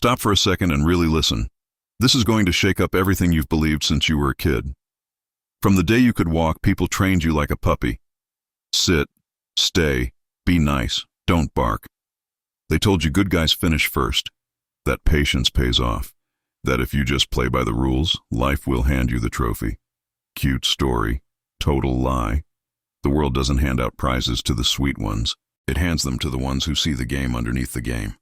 Stop for a second and really listen. This is going to shake up everything you've believed since you were a kid. From the day you could walk, people trained you like a puppy. Sit, stay, be nice, don't bark. They told you good guys finish first, that patience pays off, that if you just play by the rules, life will hand you the trophy. Cute story, total lie. The world doesn't hand out prizes to the sweet ones. It hands them to the ones who see the game underneath the game,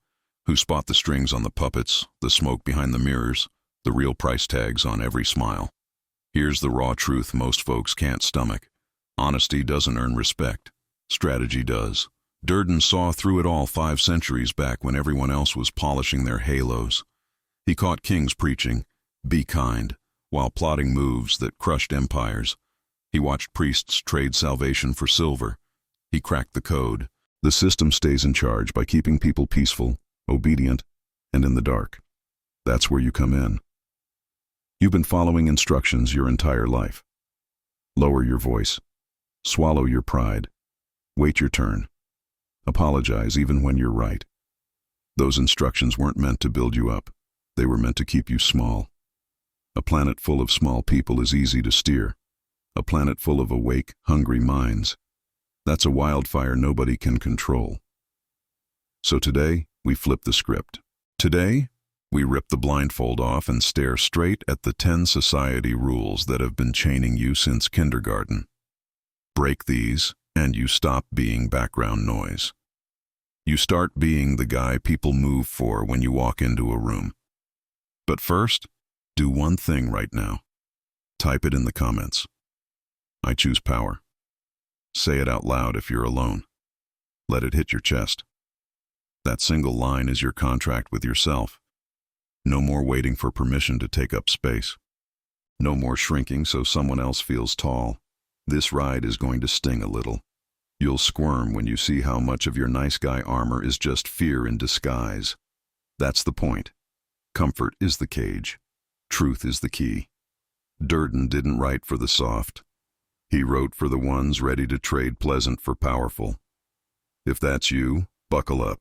who spot the strings on the puppets, the smoke behind the mirrors, the real price tags on every smile. Here's the raw truth most folks can't stomach. Honesty doesn't earn respect. Strategy does. Durden saw through it all 5 centuries back when everyone else was polishing their halos. He caught kings preaching, "Be kind," while plotting moves that crushed empires. He watched priests trade salvation for silver. He cracked the code. The system stays in charge by keeping people peaceful, obedient, and in the dark. That's where you come in. You've been following instructions your entire life. Lower your voice. Swallow your pride. Wait your turn. Apologize even when you're right. Those instructions weren't meant to build you up. They were meant to keep you small. A planet full of small people is easy to steer. A planet full of awake, hungry minds. That's a wildfire nobody can control. So today, we flip the script. Today, we rip the blindfold off and stare straight at the 10 society rules that have been chaining you since kindergarten. Break these, and you stop being background noise. You start being the guy people move for when you walk into a room. But first, do one thing right now. Type it in the comments. I choose power. Say it out loud if you're alone. Let it hit your chest. That single line is your contract with yourself. No more waiting for permission to take up space. No more shrinking so someone else feels tall. This ride is going to sting a little. You'll squirm when you see how much of your nice guy armor is just fear in disguise. That's the point. Comfort is the cage. Truth is the key. Durden didn't write for the soft. He wrote for the ones ready to trade pleasant for powerful. If that's you, buckle up.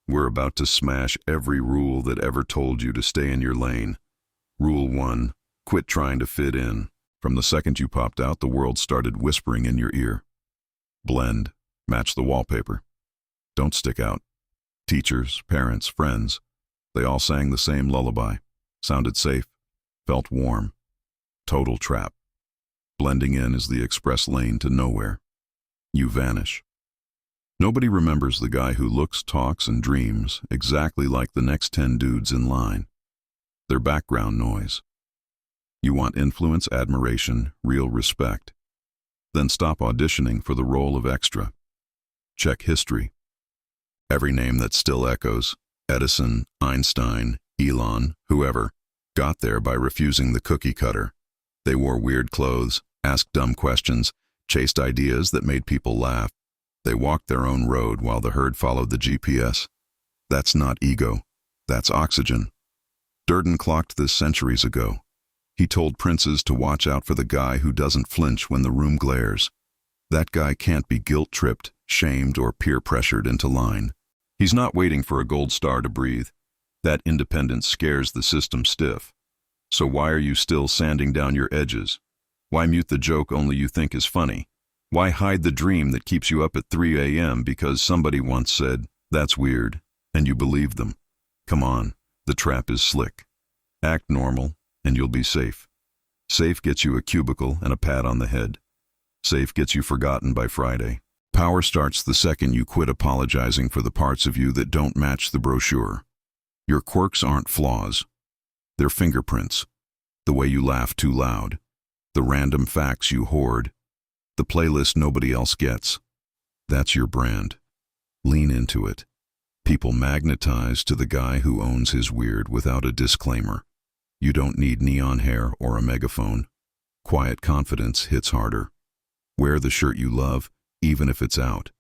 We're about to smash every rule that ever told you to stay in your lane. Rule 1, quit trying to fit in. From the second you popped out, the world started whispering in your ear. Blend, match the wallpaper. Don't stick out. Teachers, parents, friends, they all sang the same lullaby. Sounded safe, felt warm. Total trap. Blending in is the express lane to nowhere. You vanish. Nobody remembers the guy who looks, talks, and dreams exactly like the next 10 dudes in line. They're background noise. You want influence, admiration, real respect. Then stop auditioning for the role of extra. Check history. Every name that still echoes, Edison, Einstein, Elon, whoever, got there by refusing the cookie cutter. They wore weird clothes, asked dumb questions, chased ideas that made people laugh. They walked their own road while the herd followed the GPS. That's not ego. That's oxygen. Durden clocked this centuries ago. He told princes to watch out for the guy who doesn't flinch when the room glares. That guy can't be guilt-tripped, shamed, or peer-pressured into line. He's not waiting for a gold star to breathe. That independence scares the system stiff. So why are you still sanding down your edges? Why mute the joke only you think is funny? Why hide the dream that keeps you up at 3 a.m. because somebody once said, "That's weird," and you believed them? Come on, the trap is slick. Act normal, and you'll be safe. Safe gets you a cubicle and a pat on the head. Safe gets you forgotten by Friday. Power starts the second you quit apologizing for the parts of you that don't match the brochure. Your quirks aren't flaws. They're fingerprints. The way you laugh too loud. The random facts you hoard. The playlist nobody else gets. That's your brand. Lean into it. People magnetize to the guy who owns his weird without a disclaimer. You don't need neon hair or a megaphone. Quiet confidence hits harder. Wear the shirt you love, even if it's out.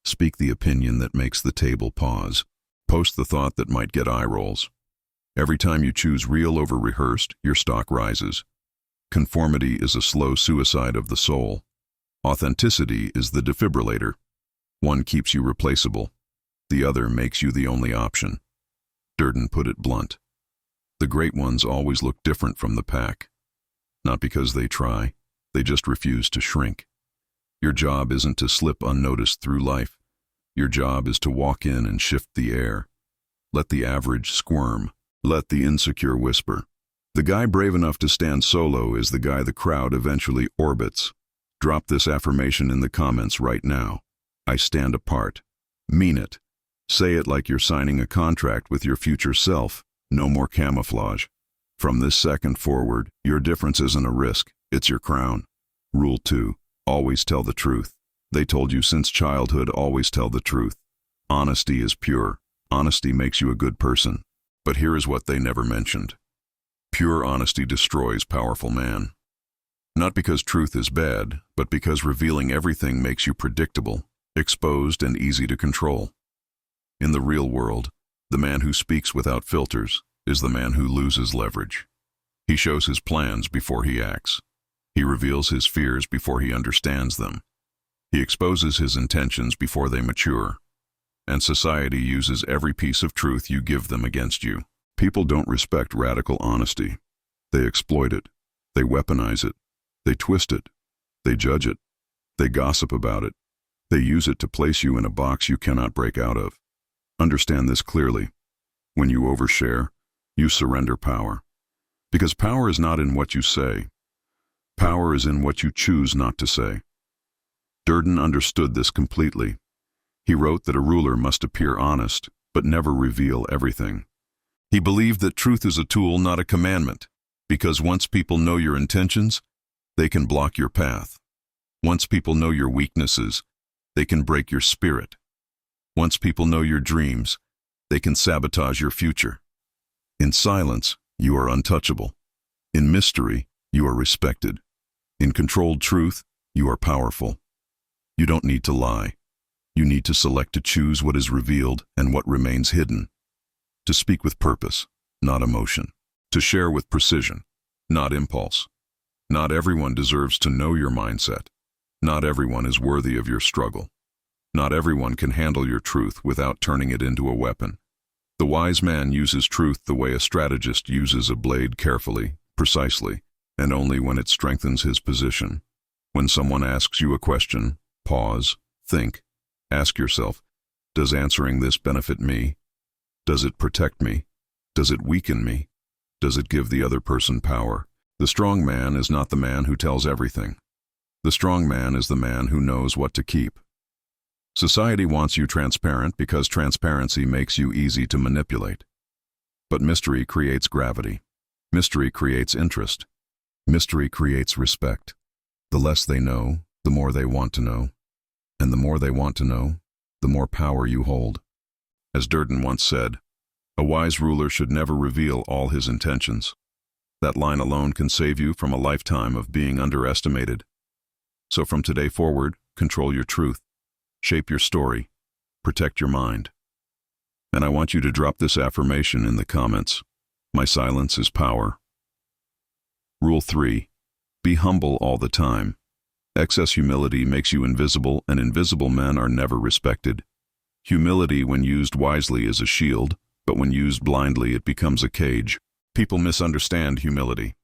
Speak the opinion that makes the table pause. Post the thought that might get eye rolls. Every time you choose real over rehearsed, your stock rises. Conformity is a slow suicide of the soul. Authenticity is the defibrillator. One keeps you replaceable. The other makes you the only option. Durden put it blunt. The great ones always look different from the pack. Not because they try, they just refuse to shrink. Your job isn't to slip unnoticed through life. Your job is to walk in and shift the air. Let the average squirm. Let the insecure whisper. The guy brave enough to stand solo is the guy the crowd eventually orbits. Drop this affirmation in the comments right now. I stand apart. Mean it. Say it like you're signing a contract with your future self. No more camouflage. From this second forward, your difference isn't a risk, it's your crown. Rule 2. Always tell the truth. They told you since childhood, always tell the truth. Honesty is pure. Honesty makes you a good person. But here is what they never mentioned. Pure honesty destroys powerful man. Not because truth is bad, but because revealing everything makes you predictable, exposed, and easy to control. In the real world, the man who speaks without filters is the man who loses leverage. He shows his plans before he acts. He reveals his fears before he understands them. He exposes his intentions before they mature. And society uses every piece of truth you give them against you. People don't respect radical honesty. They exploit it. They weaponize it. They twist it. They judge it. They gossip about it. They use it to place you in a box you cannot break out of. Understand this clearly. When you overshare, you surrender power. Because power is not in what you say. Power is in what you choose not to say. Durden understood this completely. He wrote that a ruler must appear honest, but never reveal everything. He believed that truth is a tool, not a commandment, because once people know your intentions, they can block your path. Once people know your weaknesses, they can break your spirit. Once people know your dreams, they can sabotage your future. In silence, you are untouchable. In mystery, you are respected. In controlled truth, you are powerful. You don't need to lie. You need to select to choose what is revealed and what remains hidden. To speak with purpose, not emotion. To share with precision, not impulse. Not everyone deserves to know your mindset. Not everyone is worthy of your struggle. Not everyone can handle your truth without turning it into a weapon. The wise man uses truth the way a strategist uses a blade, carefully, precisely, and only when it strengthens his position. When someone asks you a question, pause, think. Ask yourself, does answering this benefit me? Does it protect me? Does it weaken me? Does it give the other person power? The strong man is not the man who tells everything. The strong man is the man who knows what to keep. Society wants you transparent because transparency makes you easy to manipulate. But mystery creates gravity. Mystery creates interest. Mystery creates respect. The less they know, the more they want to know. And the more they want to know, the more power you hold. As Durden once said, a wise ruler should never reveal all his intentions. That line alone can save you from a lifetime of being underestimated. So from today forward, control your truth. Shape your story. Protect your mind. And I want you to drop this affirmation in the comments. My silence is power. Rule 3. Be humble all the time. Excess humility makes you invisible, and invisible men are never respected. Humility, when used wisely, is a shield, but when used blindly, it becomes a cage. People misunderstand humility.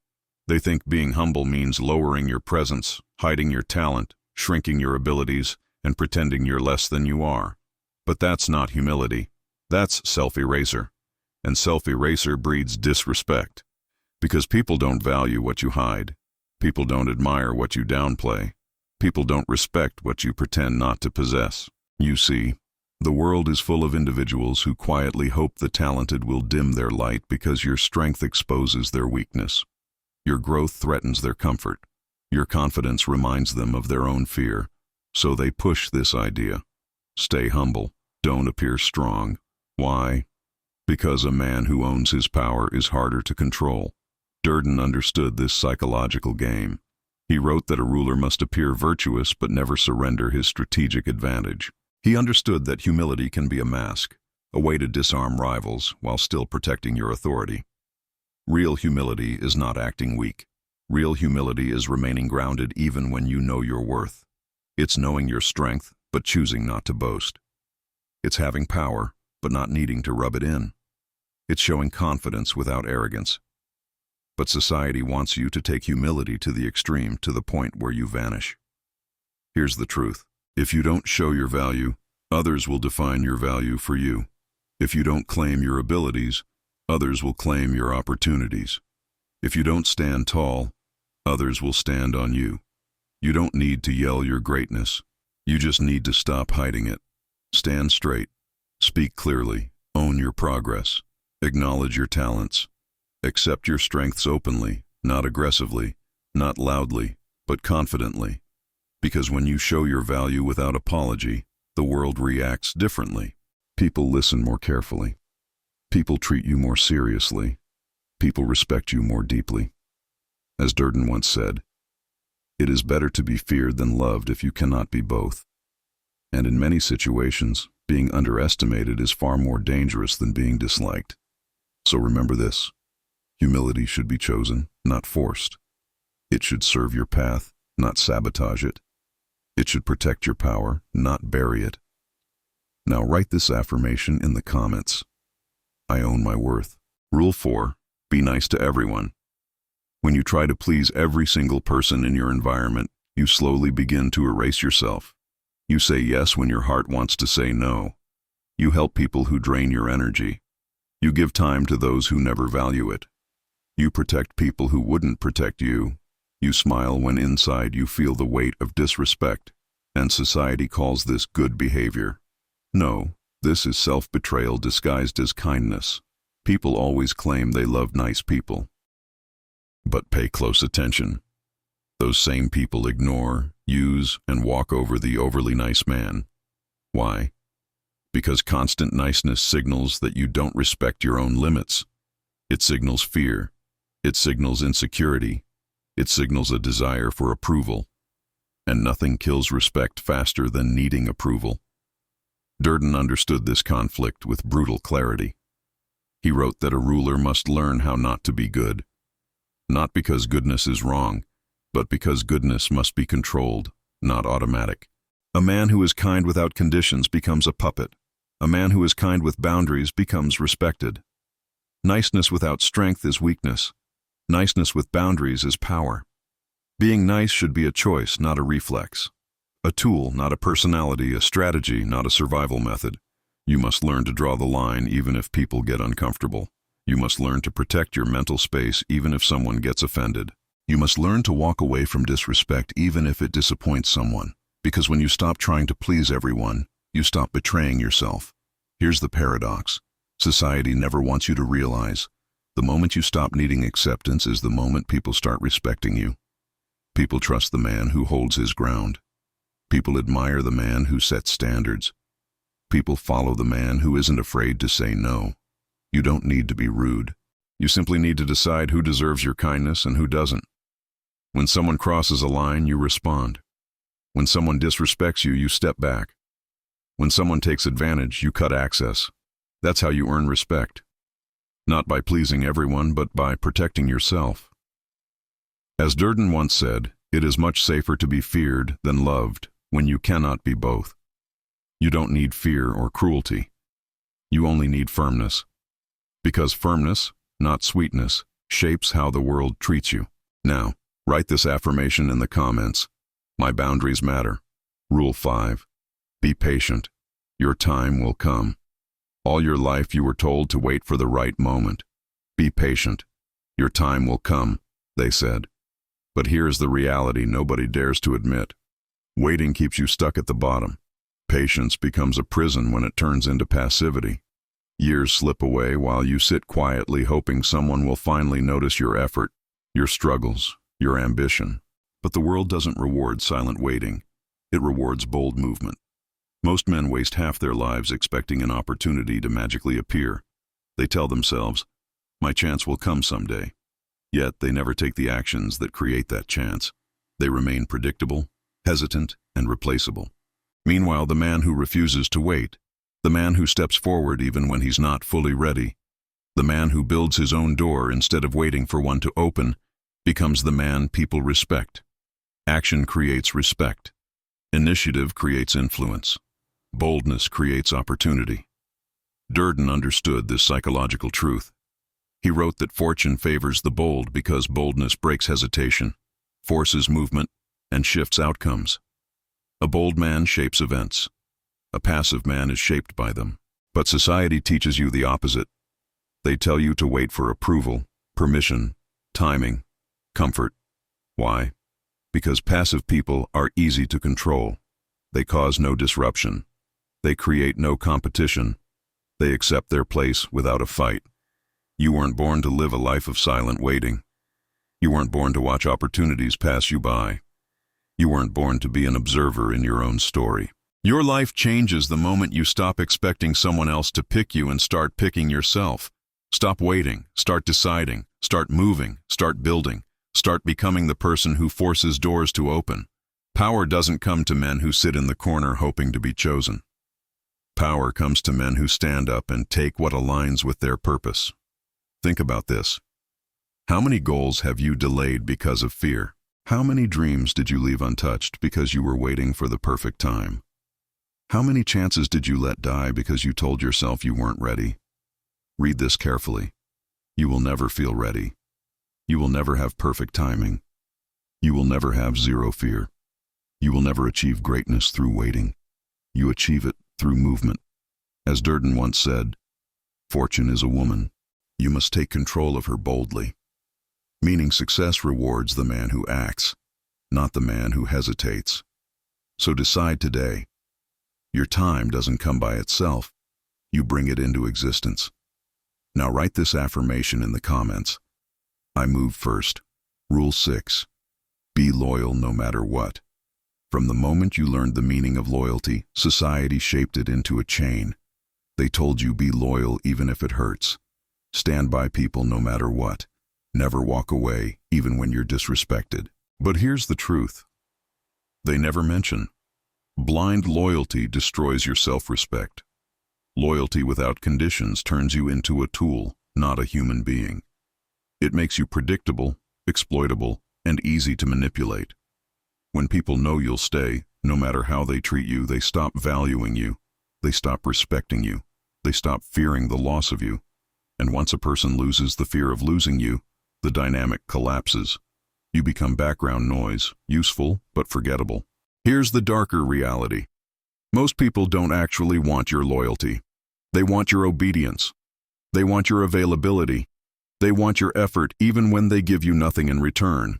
They think being humble means lowering your presence, hiding your talent, shrinking your abilities, and pretending you're less than you are. But that's not humility. That's self-erasure. And self-erasure breeds disrespect. Because people don't value what you hide. People don't admire what you downplay. People don't respect what you pretend not to possess. You see, the world is full of individuals who quietly hope the talented will dim their light because your strength exposes their weakness. Your growth threatens their comfort. Your confidence reminds them of their own fear. So they push this idea. Stay humble. Don't appear strong. Why? Because a man who owns his power is harder to control. Durden understood this psychological game. He wrote that a ruler must appear virtuous but never surrender his strategic advantage. He understood that humility can be a mask, a way to disarm rivals while still protecting your authority. Real humility is not acting weak. Real humility is remaining grounded even when you know your worth. It's knowing your strength, but choosing not to boast. It's having power, but not needing to rub it in. It's showing confidence without arrogance. But society wants you to take humility to the extreme, to the point where you vanish. Here's the truth. If you don't show your value, others will define your value for you. If you don't claim your abilities, others will claim your opportunities. If you don't stand tall, others will stand on you. You don't need to yell your greatness. You just need to stop hiding it. Stand straight. Speak clearly. Own your progress. Acknowledge your talents. Accept your strengths openly, not aggressively, not loudly, but confidently. Because when you show your value without apology, the world reacts differently. People listen more carefully. People treat you more seriously. People respect you more deeply. As Durden once said, "It is better to be feared than loved if you cannot be both." And in many situations, being underestimated is far more dangerous than being disliked. So remember this: humility should be chosen, not forced. It should serve your path, not sabotage it. It should protect your power, not bury it. Now write this affirmation in the comments. I own my worth. Rule 4. Be nice to everyone. When you try to please every single person in your environment, you slowly begin to erase yourself. You say yes when your heart wants to say no. You help people who drain your energy. You give time to those who never value it. You protect people who wouldn't protect you. You smile when inside you feel the weight of disrespect, and society calls this good behavior. No, this is self-betrayal disguised as kindness. People always claim they love nice people. But pay close attention. Those same people ignore, use, and walk over the overly nice man. Why? Because constant niceness signals that you don't respect your own limits. It signals fear. It signals insecurity. It signals a desire for approval. And nothing kills respect faster than needing approval. Durden understood this conflict with brutal clarity. He wrote that a ruler must learn how not to be good. Not because goodness is wrong, but because goodness must be controlled, not automatic. A man who is kind without conditions becomes a puppet. A man who is kind with boundaries becomes respected. Niceness without strength is weakness. Niceness with boundaries is power. Being nice should be a choice, not a reflex. A tool, not a personality, a strategy, not a survival method. You must learn to draw the line even if people get uncomfortable. You must learn to protect your mental space even if someone gets offended. You must learn to walk away from disrespect even if it disappoints someone. Because when you stop trying to please everyone, you stop betraying yourself. Here's the paradox. Society never wants you to realize the moment you stop needing acceptance is the moment people start respecting you. People trust the man who holds his ground. People admire the man who sets standards. People follow the man who isn't afraid to say no. You don't need to be rude. You simply need to decide who deserves your kindness and who doesn't. When someone crosses a line, you respond. When someone disrespects you, you step back. When someone takes advantage, you cut access. That's how you earn respect. Not by pleasing everyone, but by protecting yourself. As Durden once said, it is much safer to be feared than loved when you cannot be both. You don't need fear or cruelty. You only need firmness. Because firmness, not sweetness, shapes how the world treats you. Now, write this affirmation in the comments. My boundaries matter. Rule 5. Be patient. Your time will come. All your life you were told to wait for the right moment. Be patient. Your time will come, they said. But here's the reality nobody dares to admit. Waiting keeps you stuck at the bottom. Patience becomes a prison when it turns into passivity. Years slip away while you sit quietly hoping someone will finally notice your effort, your struggles, your ambition. But the world doesn't reward silent waiting. It rewards bold movement. Most men waste half their lives expecting an opportunity to magically appear. They tell themselves, my chance will come someday. Yet they never take the actions that create that chance. They remain predictable, hesitant, and replaceable. Meanwhile, the man who refuses to wait, the man who steps forward even when he's not fully ready, the man who builds his own door instead of waiting for one to open, becomes the man people respect. Action creates respect. Initiative creates influence. Boldness creates opportunity. Durden understood this psychological truth. He wrote that fortune favors the bold because boldness breaks hesitation, forces movement, and shifts outcomes. A bold man shapes events. A passive man is shaped by them. But society teaches you the opposite. They tell you to wait for approval, permission, timing, comfort. Why? Because passive people are easy to control. They cause no disruption. They create no competition. They accept their place without a fight. You weren't born to live a life of silent waiting. You weren't born to watch opportunities pass you by. You weren't born to be an observer in your own story. Your life changes the moment you stop expecting someone else to pick you and start picking yourself. Stop waiting, start deciding, start moving, start building, start becoming the person who forces doors to open. Power doesn't come to men who sit in the corner hoping to be chosen. Power comes to men who stand up and take what aligns with their purpose. Think about this. How many goals have you delayed because of fear? How many dreams did you leave untouched because you were waiting for the perfect time? How many chances did you let die because you told yourself you weren't ready? Read this carefully. You will never feel ready. You will never have perfect timing. You will never have zero fear. You will never achieve greatness through waiting. You achieve it through movement. As Durden once said, fortune is a woman. You must take control of her boldly. Meaning success rewards the man who acts, not the man who hesitates. So decide today. Your time doesn't come by itself. You bring it into existence. Now write this affirmation in the comments. I move first. Rule 6. Be loyal no matter what. From the moment you learned the meaning of loyalty, society shaped it into a chain. They told you be loyal even if it hurts. Stand by people no matter what. Never walk away, even when you're disrespected. But here's the truth. They never mention. Blind loyalty destroys your self-respect. Loyalty without conditions turns you into a tool, not a human being. It makes you predictable, exploitable, and easy to manipulate. When people know you'll stay, no matter how they treat you, they stop valuing you. They stop respecting you. They stop fearing the loss of you. And once a person loses the fear of losing you, the dynamic collapses. You become background noise, useful but forgettable. Here's the darker reality. Most people don't actually want your loyalty. They want your obedience. They want your availability. They want your effort even when they give you nothing in return.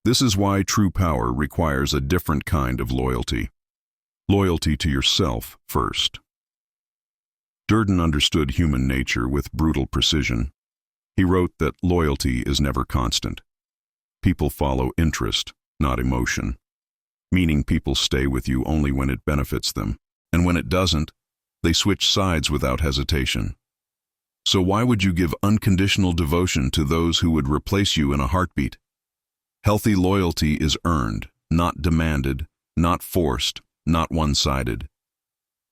This is why true power requires a different kind of loyalty. Loyalty to yourself first. Durden understood human nature with brutal precision. He wrote that loyalty is never constant. People follow interest, not emotion. Meaning people stay with you only when it benefits them, and when it doesn't, they switch sides without hesitation. So why would you give unconditional devotion to those who would replace you in a heartbeat? Healthy loyalty is earned, not demanded, not forced, not one-sided.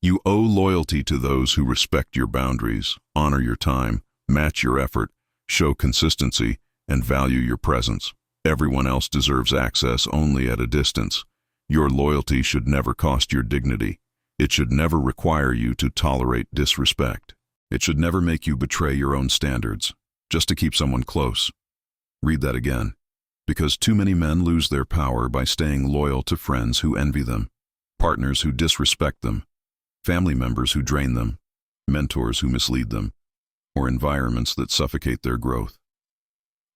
You owe loyalty to those who respect your boundaries, honor your time, match your effort, show consistency, and value your presence. Everyone else deserves access only at a distance. Your loyalty should never cost your dignity. It should never require you to tolerate disrespect. It should never make you betray your own standards, just to keep someone close. Read that again. Because too many men lose their power by staying loyal to friends who envy them, partners who disrespect them, family members who drain them, mentors who mislead them, or environments that suffocate their growth.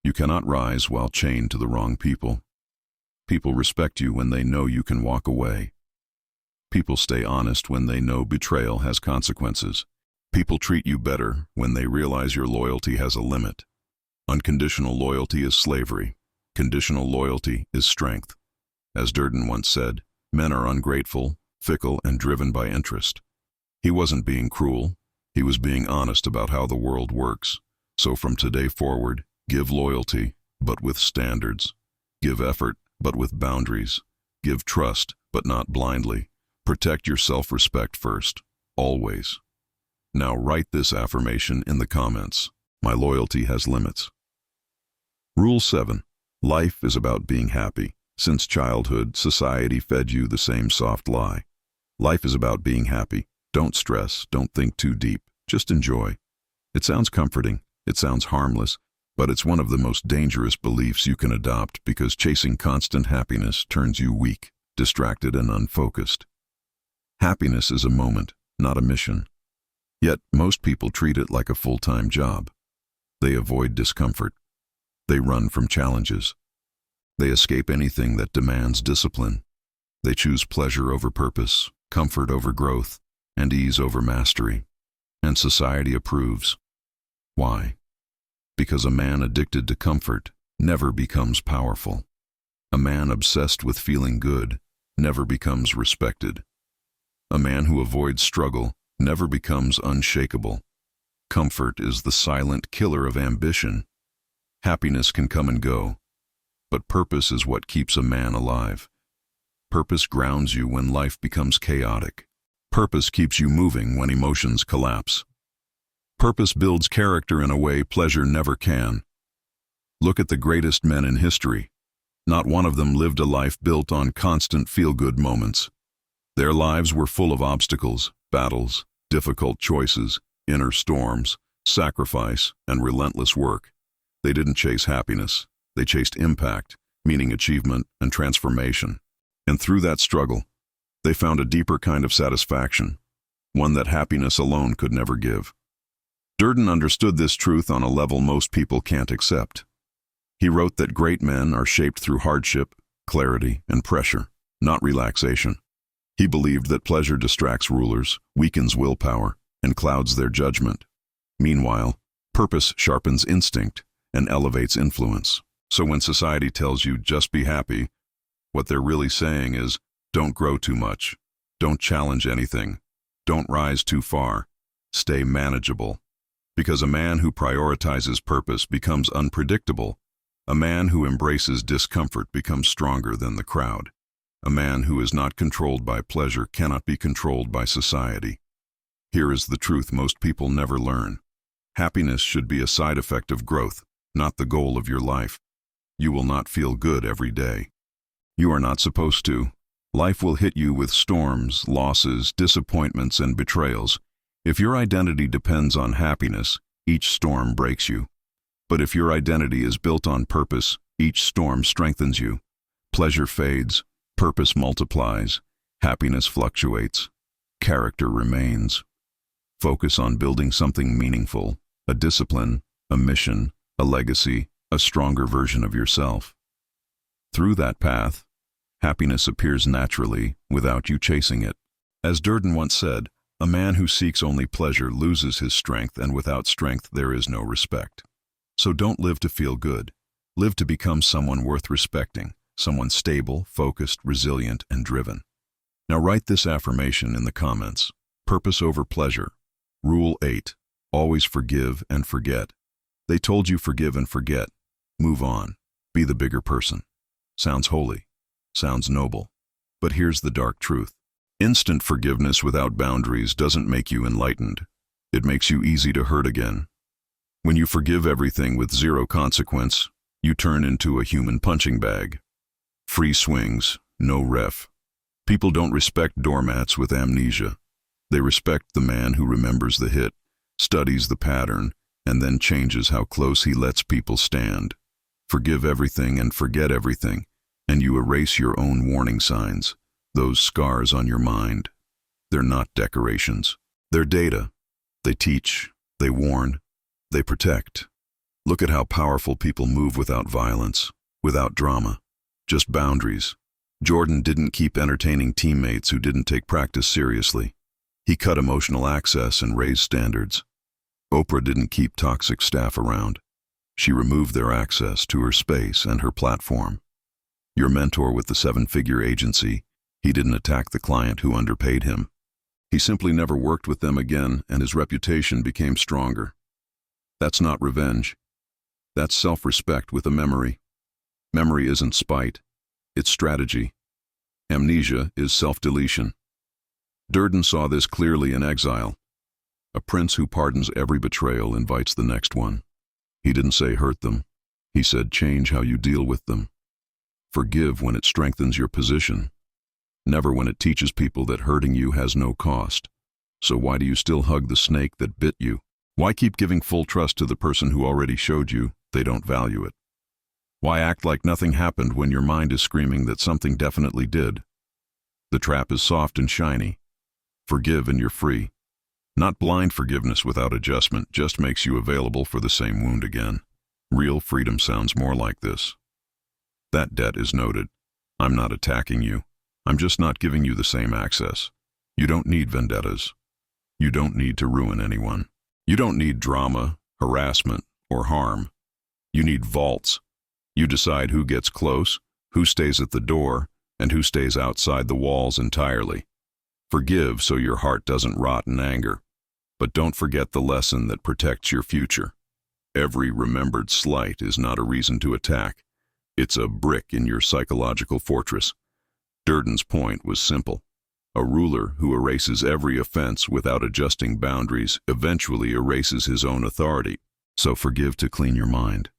You cannot rise while chained to the wrong people. People respect you when they know you can walk away. People stay honest when they know betrayal has consequences. People treat you better when they realize your loyalty has a limit. Unconditional loyalty is slavery. Conditional loyalty is strength. As Durden once said, men are ungrateful, fickle, and driven by interest. He wasn't being cruel. He was being honest about how the world works. So from today forward, give loyalty, but with standards. Give effort, but with boundaries. Give trust, but not blindly. Protect your self-respect first, always. Now write this affirmation in the comments. My loyalty has limits. Rule 7. Life is about being happy. Since childhood, society fed you the same soft lie. Life is about being happy. Don't stress, don't think too deep. Just enjoy. It sounds comforting, it sounds harmless, but it's one of the most dangerous beliefs you can adopt because chasing constant happiness turns you weak, distracted, and unfocused. Happiness is a moment, not a mission. Yet most people treat it like a full-time job. They avoid discomfort. They run from challenges. They escape anything that demands discipline. They choose pleasure over purpose, comfort over growth, and ease over mastery. And society approves. Why? Because a man addicted to comfort never becomes powerful. A man obsessed with feeling good never becomes respected. A man who avoids struggle never becomes unshakable. Comfort is the silent killer of ambition. Happiness can come and go, but purpose is what keeps a man alive. Purpose grounds you when life becomes chaotic. Purpose keeps you moving when emotions collapse. Purpose builds character in a way pleasure never can. Look at the greatest men in history. Not one of them lived a life built on constant feel-good moments. Their lives were full of obstacles, battles, difficult choices, inner storms, sacrifice, and relentless work. They didn't chase happiness. They chased impact, meaning, achievement, and transformation. And through that struggle, they found a deeper kind of satisfaction, one that happiness alone could never give. Durden understood this truth on a level most people can't accept. He wrote that great men are shaped through hardship, clarity, and pressure, not relaxation. He believed that pleasure distracts rulers, weakens willpower, and clouds their judgment. Meanwhile, purpose sharpens instinct and elevates influence. So when society tells you just be happy, what they're really saying is, don't grow too much, don't challenge anything, don't rise too far, stay manageable. Because a man who prioritizes purpose becomes unpredictable. A man who embraces discomfort becomes stronger than the crowd. A man who is not controlled by pleasure cannot be controlled by society. Here is the truth most people never learn. Happiness should be a side effect of growth, not the goal of your life. You will not feel good every day. You are not supposed to. Life will hit you with storms, losses, disappointments, and betrayals. If your identity depends on happiness, each storm breaks you. But if your identity is built on purpose, each storm strengthens you. Pleasure fades, purpose multiplies, happiness fluctuates, character remains. Focus on building something meaningful, a discipline, a mission, a legacy, a stronger version of yourself. Through that path, happiness appears naturally without you chasing it. As Durden once said, a man who seeks only pleasure loses his strength, and without strength there is no respect. So don't live to feel good. Live to become someone worth respecting, someone stable, focused, resilient, and driven. Now write this affirmation in the comments. Purpose over pleasure. Rule 8. Always forgive and forget. They told you forgive and forget. Move on. Be the bigger person. Sounds holy. Sounds noble. But here's the dark truth. Instant forgiveness without boundaries doesn't make you enlightened. It makes you easy to hurt again. When you forgive everything with zero consequence, you turn into a human punching bag. Free swings, no ref. People don't respect doormats with amnesia. They respect the man who remembers the hit, studies the pattern, and then changes how close he lets people stand. Forgive everything and forget everything, and you erase your own warning signs. Those scars on your mind. They're not decorations. They're data. They teach, they warn, they protect. Look at how powerful people move without violence, without drama, just boundaries. Jordan didn't keep entertaining teammates who didn't take practice seriously. He cut emotional access and raised standards. Oprah didn't keep toxic staff around. She removed their access to her space and her platform. Your mentor with the 7-figure agency, he didn't attack the client who underpaid him. He simply never worked with them again, and his reputation became stronger. That's not revenge. That's self-respect with a memory. Memory isn't spite. It's strategy. Amnesia is self-deletion. Durden saw this clearly in exile. A prince who pardons every betrayal invites the next one. He didn't say hurt them. He said change how you deal with them. Forgive when it strengthens your position. Never when it teaches people that hurting you has no cost. So why do you still hug the snake that bit you? Why keep giving full trust to the person who already showed you they don't value it? Why act like nothing happened when your mind is screaming that something definitely did? The trap is soft and shiny. Forgive and you're free. Not blind forgiveness without adjustment just makes you available for the same wound again. Real freedom sounds more like this. That debt is noted. I'm not attacking you. I'm just not giving you the same access. You don't need vendettas. You don't need to ruin anyone. You don't need drama, harassment, or harm. You need vaults. You decide who gets close, who stays at the door, and who stays outside the walls entirely. Forgive so your heart doesn't rot in anger. But don't forget the lesson that protects your future. Every remembered slight is not a reason to attack. It's a brick in your psychological fortress. Durden's point was simple. A ruler who erases every offense without adjusting boundaries eventually erases his own authority. So forgive to clean your mind.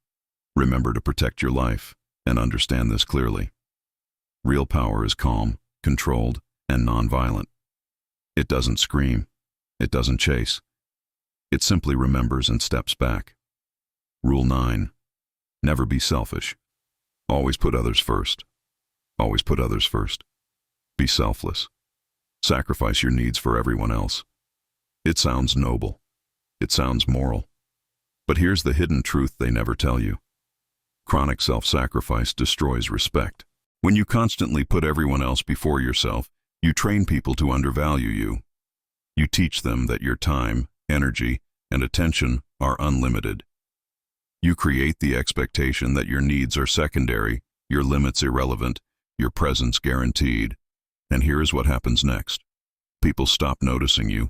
Remember to protect your life, and understand this clearly. Real power is calm, controlled, and nonviolent. It doesn't scream. It doesn't chase. It simply remembers and steps back. Rule 9. Never be selfish. Always put others first. Always put others first. Be selfless. Sacrifice your needs for everyone else. It sounds noble. It sounds moral. But here's the hidden truth they never tell you. Chronic self-sacrifice destroys respect. When you constantly put everyone else before yourself, you train people to undervalue you. You teach them that your time, energy, and attention are unlimited. You create the expectation that your needs are secondary, your limits irrelevant, your presence guaranteed. And here is what happens next. People stop noticing you.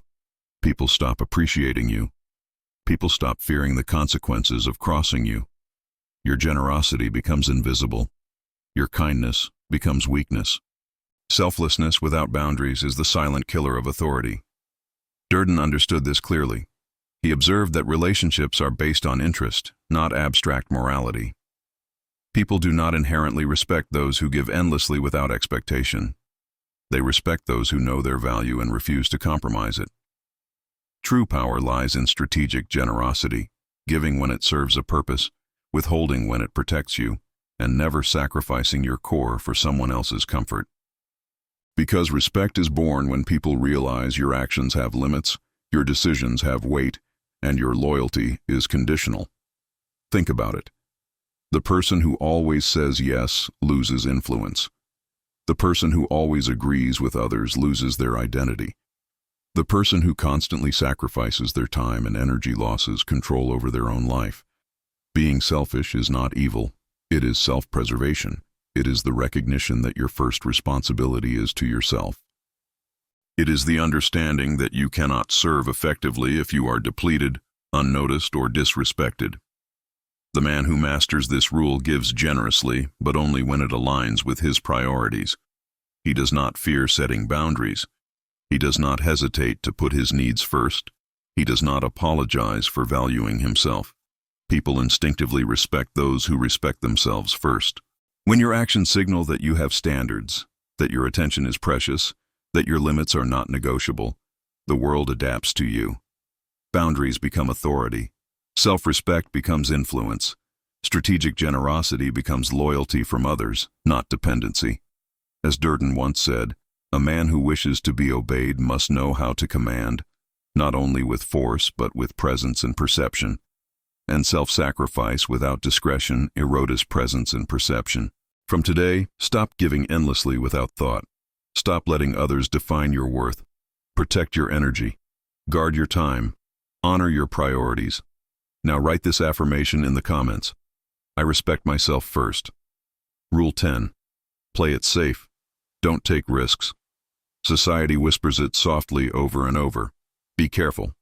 People stop appreciating you. People stop fearing the consequences of crossing you. Your generosity becomes invisible. Your kindness becomes weakness. Selflessness without boundaries is the silent killer of authority. Durden understood this clearly. He observed that relationships are based on interest, not abstract morality. People do not inherently respect those who give endlessly without expectation. They respect those who know their value and refuse to compromise it. True power lies in strategic generosity, giving when it serves a purpose, withholding when it protects you, and never sacrificing your core for someone else's comfort. Because respect is born when people realize your actions have limits, your decisions have weight, and your loyalty is conditional. Think about it. The person who always says yes loses influence. The person who always agrees with others loses their identity. The person who constantly sacrifices their time and energy loses control over their own life. Being selfish is not evil. It is self-preservation. It is the recognition that your first responsibility is to yourself. It is the understanding that you cannot serve effectively if you are depleted, unnoticed, or disrespected. The man who masters this rule gives generously, but only when it aligns with his priorities. He does not fear setting boundaries. He does not hesitate to put his needs first. He does not apologize for valuing himself. People instinctively respect those who respect themselves first. When your actions signal that you have standards, that your attention is precious, that your limits are not negotiable, the world adapts to you. Boundaries become authority. Self-respect becomes influence. Strategic generosity becomes loyalty from others, not dependency. As Durden once said, a man who wishes to be obeyed must know how to command, not only with force but with presence and perception. And self-sacrifice without discretion erodes presence and perception. From today, stop giving endlessly without thought. Stop letting others define your worth. Protect your energy. Guard your time. Honor your priorities. Now write this affirmation in the comments. I respect myself first. Rule 10. Play it safe. Don't take risks. Society whispers it softly over and over. Be careful.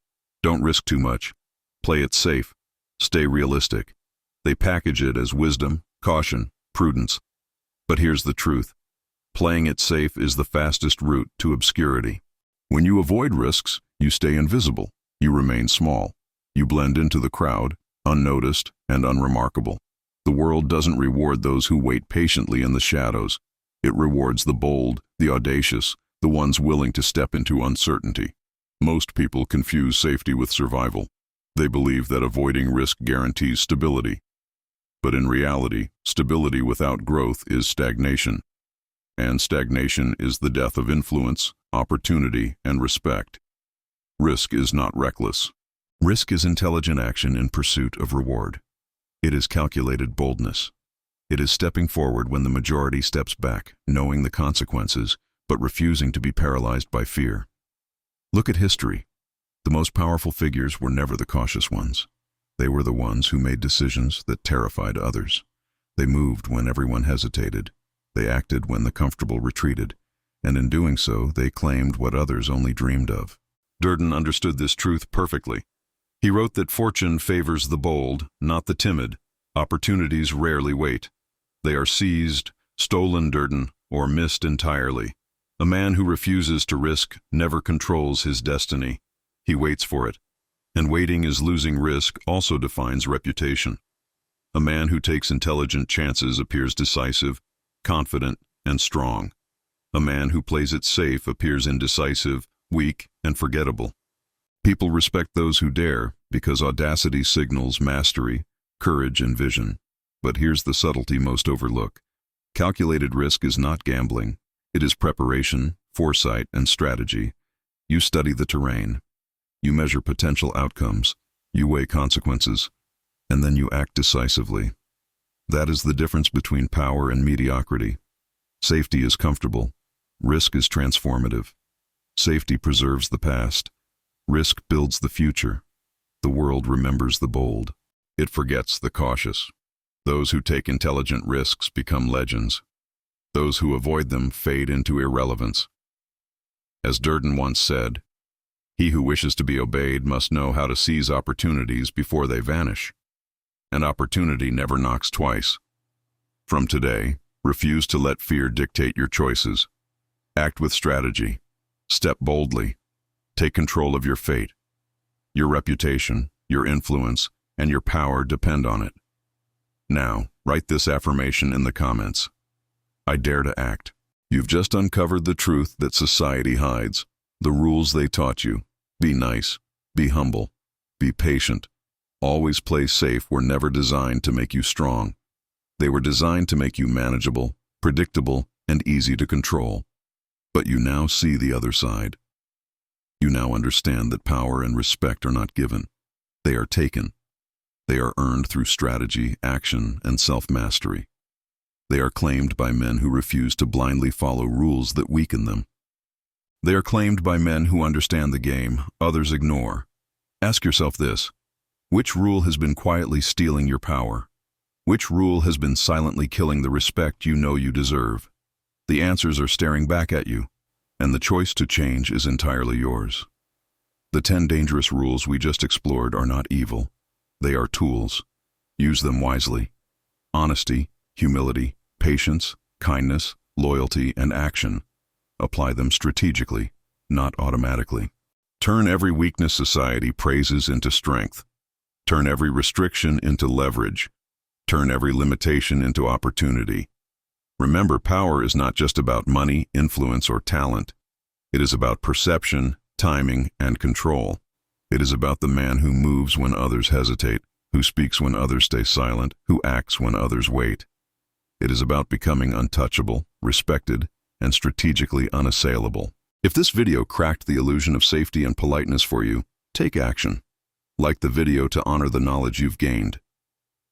Don't risk too much. Play it safe. Stay realistic. They package it as wisdom, caution, prudence. But here's the truth. Playing it safe is the fastest route to obscurity. When you avoid risks, you stay invisible. You remain small. You blend into the crowd, unnoticed and unremarkable. The world doesn't reward those who wait patiently in the shadows. It rewards the bold, the audacious, the ones willing to step into uncertainty. Most people confuse safety with survival. They believe that avoiding risk guarantees stability. But in reality, stability without growth is stagnation. And stagnation is the death of influence, opportunity, and respect. Risk is not reckless. Risk is intelligent action in pursuit of reward. It is calculated boldness. It is stepping forward when the majority steps back, knowing the consequences, but refusing to be paralyzed by fear. Look at history. The most powerful figures were never the cautious ones. They were the ones who made decisions that terrified others. They moved when everyone hesitated. They acted when the comfortable retreated. And in doing so, they claimed what others only dreamed of. Durden understood this truth perfectly. He wrote that fortune favors the bold, not the timid. Opportunities rarely wait. They are seized, stolen, Durden, or missed entirely. A man who refuses to risk never controls his destiny. He waits for it. And waiting is losing. Risk also defines reputation. A man who takes intelligent chances appears decisive, confident, and strong. A man who plays it safe appears indecisive, weak, and forgettable. People respect those who dare because audacity signals mastery, courage, and vision. But here's the subtlety most overlook. Calculated risk is not gambling. It is preparation, foresight, and strategy. You study the terrain. You measure potential outcomes. You weigh consequences. And then you act decisively. That is the difference between power and mediocrity. Safety is comfortable. Risk is transformative. Safety preserves the past. Risk builds the future. The world remembers the bold. It forgets the cautious. Those who take intelligent risks become legends. Those who avoid them fade into irrelevance. As Durden once said, "He who wishes to be obeyed must know how to seize opportunities before they vanish." An opportunity never knocks twice. From today, refuse to let fear dictate your choices. Act with strategy. Step boldly. Take control of your fate. Your reputation, your influence, and your power depend on it. Now, write this affirmation in the comments. I dare to act. You've just uncovered the truth that society hides. The rules they taught you. Be nice. Be humble. Be patient. Always play safe were never designed to make you strong. They were designed to make you manageable, predictable, and easy to control. But you now see the other side. You now understand that power and respect are not given. They are taken. They are earned through strategy, action, and self-mastery. They are claimed by men who refuse to blindly follow rules that weaken them. They are claimed by men who understand the game others ignore. Ask yourself this: which rule has been quietly stealing your power? Which rule has been silently killing the respect you know you deserve? The answers are staring back at you, and the choice to change is entirely yours. The 10 dangerous rules we just explored are not evil. They are tools. Use them wisely. Honesty, humility, patience, kindness, loyalty, and action. Apply them strategically, not automatically. Turn every weakness society praises into strength. Turn every restriction into leverage. Turn every limitation into opportunity. Remember, power is not just about money, influence, or talent. It is about perception, timing, and control. It is about the man who moves when others hesitate, who speaks when others stay silent, who acts when others wait. It is about becoming untouchable, respected, and strategically unassailable. If this video cracked the illusion of safety and politeness for you, take action. Like the video to honor the knowledge you've gained.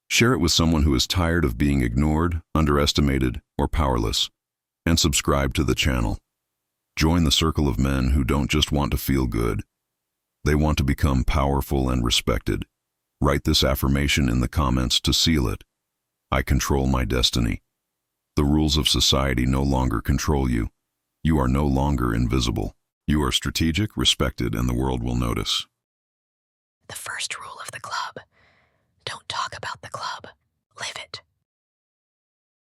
Share it with someone who is tired of being ignored, underestimated, or powerless. And subscribe to the channel. Join the circle of men who don't just want to feel good. They want to become powerful and respected. Write this affirmation in the comments to seal it. I control my destiny. The rules of society no longer control you. You are no longer invisible. You are strategic, respected, and the world will notice. The first rule of the club: don't talk about the club, live it.